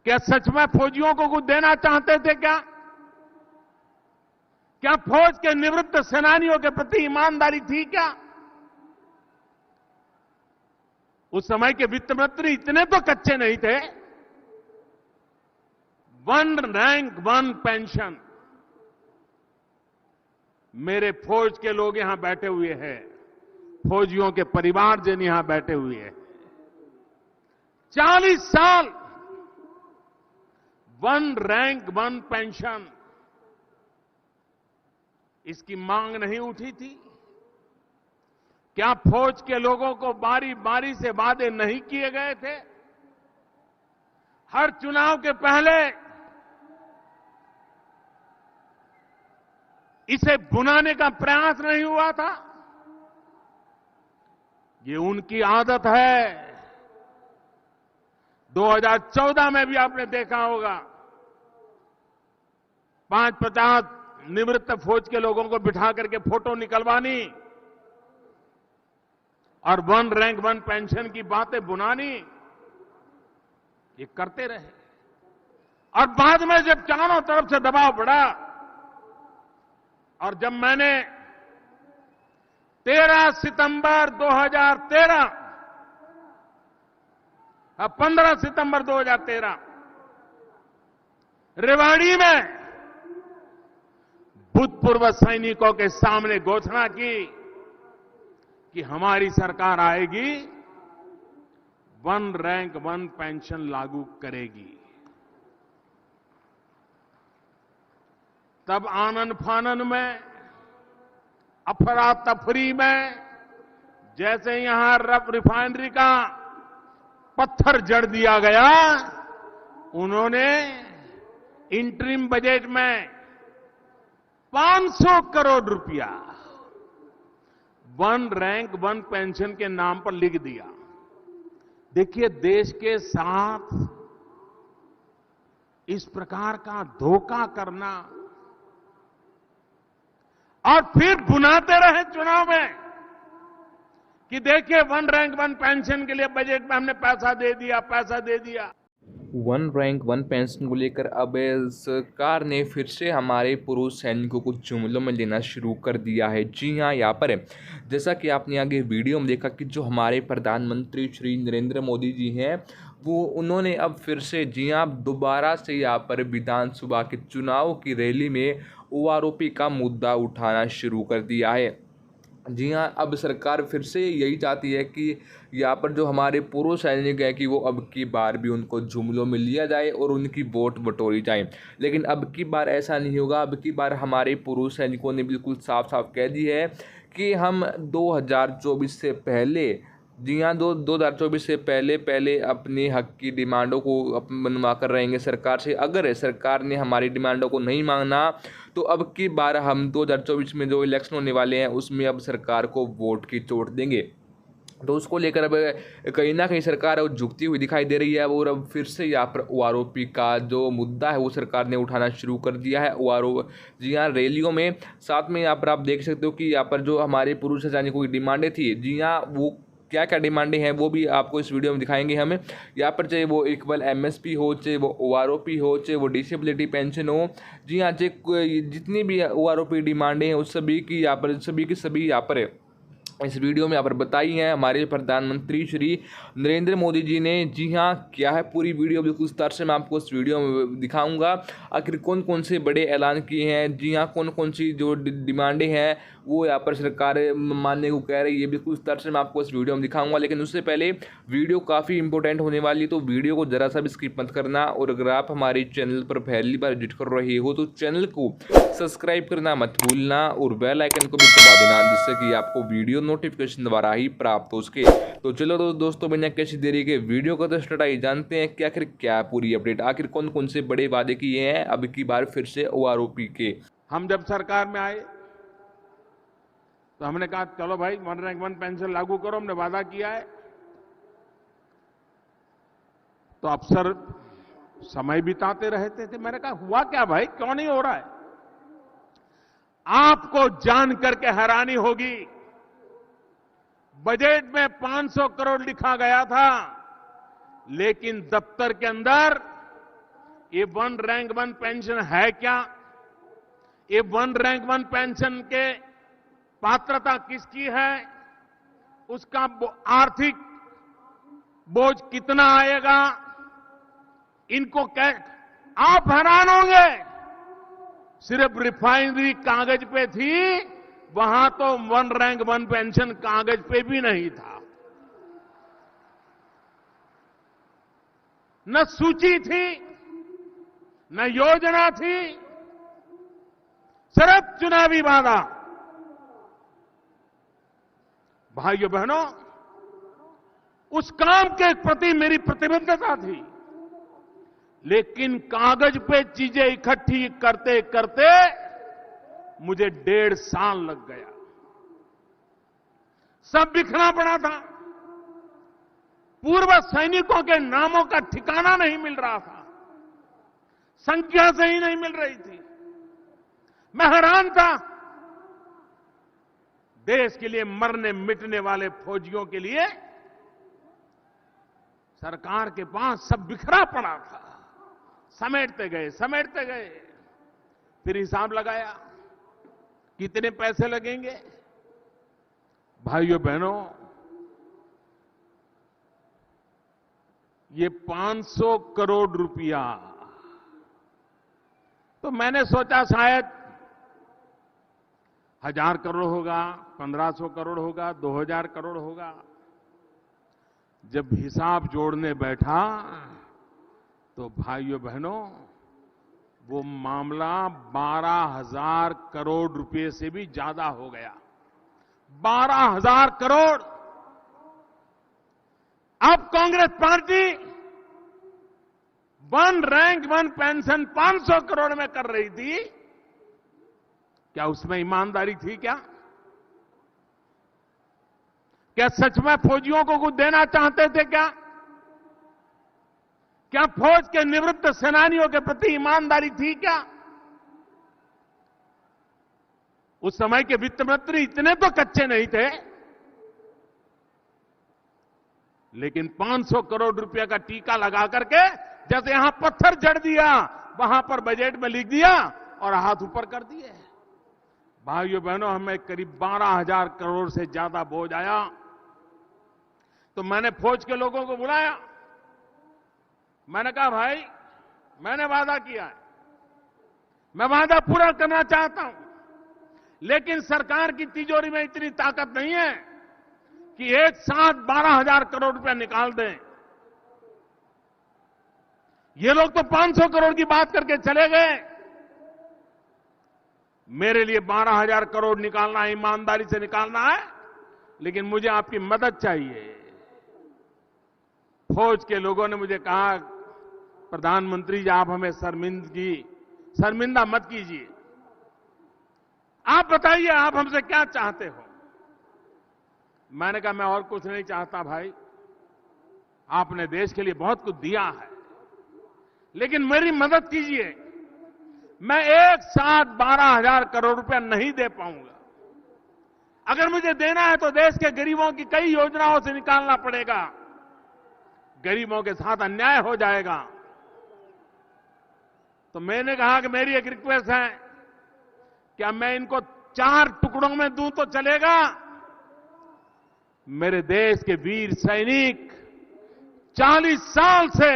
क्या सच में फौजियों को कुछ देना चाहते थे क्या? क्या फौज के निवृत्त सेनानियों के प्रति ईमानदारी थी क्या? उस समय के वित्त मंत्री इतने तो कच्चे नहीं थे। वन रैंक वन पेंशन, मेरे फौज के लोग यहां बैठे हुए हैं, फौजियों के परिवारजन यहां बैठे हुए हैं। 40 साल वन रैंक वन पेंशन, इसकी मांग नहीं उठी थी? क्या फौज के लोगों को बारी बारी से वादे नहीं किए गए थे? हर चुनाव के पहले इसे भुनाने का प्रयास नहीं हुआ था? ये उनकी आदत है। 2014 में भी आपने देखा होगा, 50 निवृत्त फौज के लोगों को बिठा करके फोटो निकलवानी और वन रैंक वन पेंशन की बातें बुनानी, ये करते रहे। और बाद में जब चारों तरफ से दबाव बढ़ा और जब मैंने 13 सितंबर 2013, 15 सितंबर 2013 रेवाड़ी में भूतपूर्व सैनिकों के सामने घोषणा की कि हमारी सरकार आएगी, वन रैंक वन पेंशन लागू करेगी, तब आनन फानन में, अफरा तफरी में, जैसे यहां रिफाइनरी का पत्थर जड़ दिया गया, उन्होंने इंटरिम बजट में 500 करोड़ रुपया वन रैंक वन पेंशन के नाम पर लिख दिया। देखिए, देश के साथ इस प्रकार का धोखा करना और फिर बुनाते रहे चुनाव में कि देखिए वन रैंक वन पेंशन के लिए बजट में हमने पैसा दे दिया। वन रैंक वन पेंशन को लेकर अब सरकार ने फिर से हमारे पूर्व सैनिकों को जुमलों में लेना शुरू कर दिया है। जी हाँ, यहाँ पर जैसा कि आपने आगे वीडियो में देखा कि जो हमारे प्रधानमंत्री श्री नरेंद्र मोदी जी हैं, वो उन्होंने अब फिर से जी हाँ दोबारा से यहाँ पर विधानसभा के चुनाव की रैली में ओआरओपी का मुद्दा उठाना शुरू कर दिया है। जी हाँ, अब सरकार फिर से यही चाहती है कि यहाँ पर जो हमारे पूर्व सैनिक हैं कि वो अब की बार भी उनको जुमलों में लिया जाए और उनकी वोट बटोरी जाए। लेकिन अब की बार ऐसा नहीं होगा। अब की बार हमारे पूर्व सैनिकों ने बिल्कुल साफ साफ कह दी है कि हम 2024 से पहले, जी हाँ 2024 से पहले अपने हक की डिमांडों को मनवा कर रहेंगे सरकार से। अगर सरकार ने हमारी डिमांडों को नहीं मांगना तो अब की बार हम 2024 में जो इलेक्शन होने वाले हैं उसमें अब सरकार को वोट की चोट देंगे। तो उसको लेकर अब कहीं ना कहीं सरकार झुकती हुई दिखाई दे रही है। और अब फिर से यहाँ पर ओआरओपी का जो मुद्दा है वो सरकार ने उठाना शुरू कर दिया है। जी हाँ, रैलियों में, साथ में यहाँ पर आप देख सकते हो कि यहाँ पर जो हमारे पूर्व सैनिकों की डिमांडें थी, जी हाँ वो क्या क्या डिमांडें हैं वो भी आपको इस वीडियो में दिखाएंगे हम। यहाँ पर चाहे वो इक्वल एमएसपी हो, चाहे वो ओआरओपी हो, चाहे वो डिसेबिलिटी पेंशन हो, जी हाँ जितनी भी ओआरओपी डिमांडें हैं उस सभी की यहाँ पर इस वीडियो में यहाँ पर बताई हैं हमारे प्रधानमंत्री श्री नरेंद्र मोदी जी ने। जी हाँ, क्या है पूरी वीडियो बिल्कुल विस्तार से मैं आपको इस वीडियो में दिखाऊंगा। आखिर कौन कौन से बड़े ऐलान किए हैं, जी हाँ कौन कौन सी जो डिमांडें हैं वो यहाँ पर सरकार मानने को कह रही है, बिल्कुल विस्तार से मैं आपको इस वीडियो में दिखाऊंगा। लेकिन उससे पहले वीडियो काफ़ी इंपॉर्टेंट होने वाली है, तो वीडियो को ज़रा सा भी स्किप मत करना। और अगर आप हमारे चैनल पर पहली बार विजिट कर रहे हो तो चैनल को सब्सक्राइब करना मत भूलना और बेल आइकन को भी दबा देना, जिससे कि आपको वीडियो नोटिफिकेशन द्वारा ही प्राप्त हो सके। तो चलो दोस्तों, बिना किसी देरी के वीडियो को तो स्टार्ट आई जानते हैं कि आखिर क्या पूरी अपडेट, आखिर कौन कौन से बड़े वादे किए हैं अब की बार फिर से ओआरओपी के। हम जब सरकार में आए तो हमने कहा चलो भाई वन रैंक वन पेंशन लागू करो, हमने वादा किया है। तो अफसर समय बिताते रहते थे। मैंने कहा हुआ क्या भाई, क्यों नहीं हो रहा है? आपको जान करके हैरानी होगी, बजट में 500 करोड़ लिखा गया था, लेकिन दफ्तर के अंदर ये वन रैंक वन पेंशन है क्या? ये वन रैंक वन पेंशन के पात्रता किसकी है? उसका आर्थिक बोझ कितना आएगा? इनको आप हैरान होंगे, सिर्फ रिफाइनरी कागज पे थी, वहां तो वन रैंक वन पेंशन कागज पे भी नहीं था। न सूची थी, न योजना थी, सिर्फ चुनावी वादा। भाइयों बहनों, उस काम के प्रति मेरी प्रतिबद्धता थी, लेकिन कागज पे चीजें इकट्ठी करते करते मुझे 1.5 साल लग गया। सब बिखरा पड़ा था। पूर्व सैनिकों के नामों का ठिकाना नहीं मिल रहा था, संख्या सही नहीं मिल रही थी। मैं हैरान था। देश के लिए मरने मिटने वाले फौजियों के लिए सरकार के पास सब बिखरा पड़ा था। समेटते गए। फिर हिसाब लगाया कितने पैसे लगेंगे। भाइयों बहनों, ये 500 करोड़ रुपया, तो मैंने सोचा शायद 1000 करोड़ होगा, 1500 करोड़ होगा, 2000 करोड़ होगा। जब हिसाब जोड़ने बैठा तो भाइयों बहनों, वो मामला 12,000 करोड़ रुपए से भी ज्यादा हो गया। 12,000 करोड़। अब Congress party one rank one pension 500 crore में कर रही थी। क्या उसमें ईमानदारी थी क्या? क्या सच में फौजियों को कुछ देना चाहते थे क्या? क्या फौज के निवृत्त सेनानियों के प्रति ईमानदारी थी क्या? उस समय के वित्त मंत्री इतने तो कच्चे नहीं थे, लेकिन 500 करोड़ रुपए का टीका लगा करके जैसे यहां पत्थर जड़ दिया, वहां पर बजट में लिख दिया और हाथ ऊपर कर दिए। भाइयों बहनों, हमें करीब 12,000 करोड़ से ज्यादा बोझ आया। तो मैंने फौज के लोगों को बुलाया। मैंने कहा, भाई, मैंने वादा किया है, मैं वादा पूरा करना चाहता हूं, लेकिन सरकार की तिजोरी में इतनी ताकत नहीं है कि एक साथ 12,000 करोड़ रुपया निकाल दें। ये लोग तो 500 करोड़ की बात करके चले गए। मेरे लिए 12,000 करोड़ निकालना है, ईमानदारी से निकालना है, लेकिन मुझे आपकी मदद चाहिए। फौज के लोगों ने मुझे कहा, प्रधानमंत्री जी, आप हमें शर्मिंदा मत कीजिए। आप बताइए, आप हमसे क्या चाहते हो? मैंने कहा, मैं और कुछ नहीं चाहता भाई, आपने देश के लिए बहुत कुछ दिया है, लेकिन मेरी मदद कीजिए। मैं एक साथ 12,000 करोड़ रुपया नहीं दे पाऊंगा। अगर मुझे देना है तो देश के गरीबों की कई योजनाओं से निकालना पड़ेगा। गरीबों के साथ अन्याय हो जाएगा। तो मैंने कहा कि मेरी एक रिक्वेस्ट है, क्या मैं इनको 4 टुकड़ों में दूं तो चलेगा? मेरे देश के वीर सैनिक 40 साल से